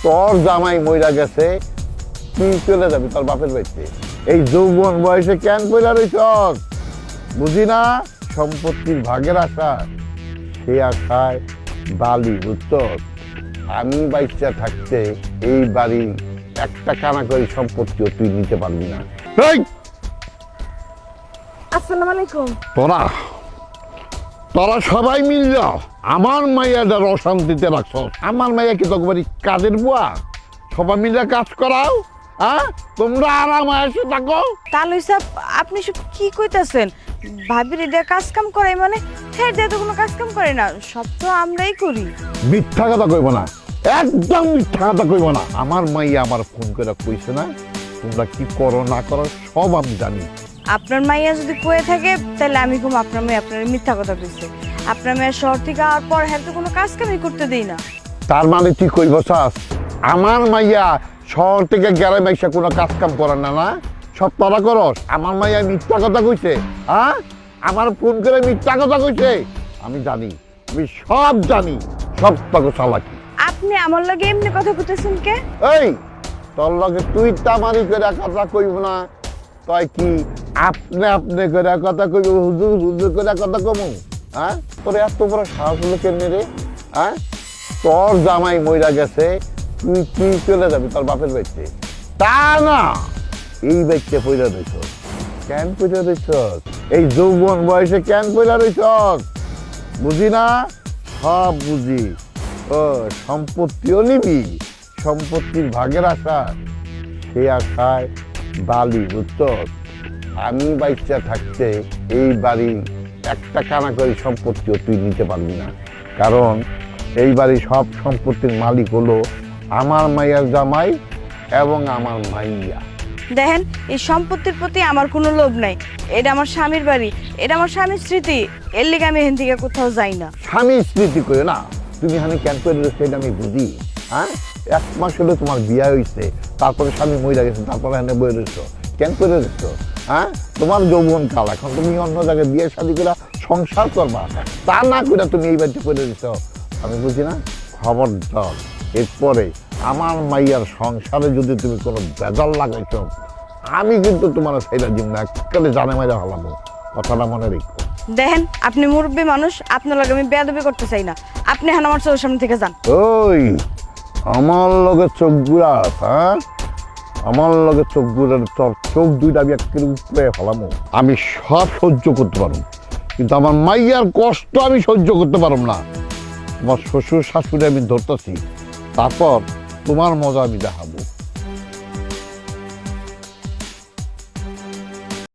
তোর জামাই মইরা গেছে, তুই চলে যাবি তোর বাপের বাড়িতে। এই যৌবন বয়সে কেন কইরা রইছস? বুঝি না সম্পত্তির ভাগের আশা, সে আশায় বালি, বুঝছস? আমি বাচ্চা থাকতে এই বাড়ি একটা কানাকড়ি সম্পত্তিও তুই নিতে পারবি না। এই আসসালামু আলাইকুম। তোরা তোরা সবাই মিল আমার মাইয়াটার অশান্তিতে রাখছ। আমার মাইয়া কি তকবারি কাজের বুয়া? সবাই মিলে কাজ করাও, হ্যাঁ? তোমরা আরাম এসে থাকো। তাহলে সাহেব আপনি সব কি কইতাছেন? ভাবির এটা কাজ কাম করে মানে? হ্যাঁ, এটা তো কোনো কাজ কাম করে না, সব তো আমরাই করি। মিথ্যা কথা কইব না, একদম মিথ্যা কথা কইব না। আমার মাইয়া আমার ফোন করে কইছে না তোমরা কি করো না করো সব আমি জানি। আপনার মাইয়া যদি কয়ে থাকে তাহলে আমি কম আপনার মেয়ে আপনার মিথ্যা কথা কইছে। আপনার মেয়ের শহর থেকে আর পর হ্যাঁ তো কোনো কাজ কামই করতে দেই না। তার মানে তুই কইব চাস আমার মাইয়া শহর থেকে গ্রামে এসে কোনো কাজ কাম করে না? না, সব তোরা করস। আমার মাইয়া মিথ্যা কথা কইছে, হ্যাঁ? আমার ফোন করে মিথ্যা কথা কইছে। আমি জানি, আমি সব জানি, সব তোকে চালাকি। আপনি আমার লগে এমনি কথা কইতেছেন কে? এই তোর লগে তুই তামারি করে কথা কইব না, তাই কি আপনি আপনি করে কথা কইব, হুজুর হুজুর করে কথা কমু? হ্যাঁ, তোর এত বড় সাহস হলো কেমনে রে? হ্যাঁ, তোর জামাই মইরা গেছে, তুই চলে যাবি তোর বাপের বাড়িতে। তা না, এই বাড়িতে পইরা রইছ কেন? পইরা রইছ এই যৌবন বয়সে কেন পইরা রইছ? বুঝি না, সব বুঝি। ও সম্পত্তিও নিবি, সম্পত্তির ভাগের আশা, সে আশায় বালি, বুঝছস? আমি বাচ্চা থাকতে এই বাড়ি একটা কানাকড়ি সম্পত্তিও তুই নিতে পারবি না, কারণ এই বাড়ির সব সম্পত্তির মালিক হলো আমার মাইয়ার জামাই এবং আমার মাইয়া। দেখেন, এই সম্পত্তির প্রতি আমার কোনো লোভ নাই। এটা আমার স্বামীর বাড়ি, এটা আমার স্বামীর স্মৃতি। এর লিগে আমি এখান থেকে কোথাও যাই না। স্বামী স্মৃতি করে না, তুমি এখানে কেন করে সেটা আমি বুঝি। হ্যাঁ, 1 মাস হলে তোমার বিয়ে হয়েছে, তারপরে স্বামী মহিলা গেছে, তারপরে এখানে বয়ে রয়েছো কেন করে রয়েছো? হ্যাঁ, তোমার যৌবন কাল, এখন তুমি অন্য জায়গায় বিয়ে শাদী করে সংসার করবা, তা না করে তুমি এই বাড়িতে করে দিছো। আমি বুঝি না, খবরদার এরপরে আমার মাইয়ার সংসারে যদি তুমি কোনো বেজাল লাগাইছ, আমি কিন্তু তোমার সেইটা দিব না, একেবারে জানে মাইরা হলাম। কথাটা মনে রেখো। দেখেন, আপনি মুরব্বী মানুষ, আপনার লগে আমি বেয়াদবি করতে চাই না। আপনি এখন আমার চোখের সামনে থেকে যান। ওই আমার লগে চোখ ঘুরাস? হ্যাঁ, আমার লগে চোখ ঘুরার তোর চোখ দুইটা আমি একেবারে উপরে ফেলামো। আমি সব সহ্য করতে পারব, কিন্তু আমার মাইয়ার কষ্ট আমি সহ্য করতে পারব না। তোমার শ্বশুর শাশুড়ি আমি ধরতেছি, তারপর তোমার মজা আমি দেখাবো।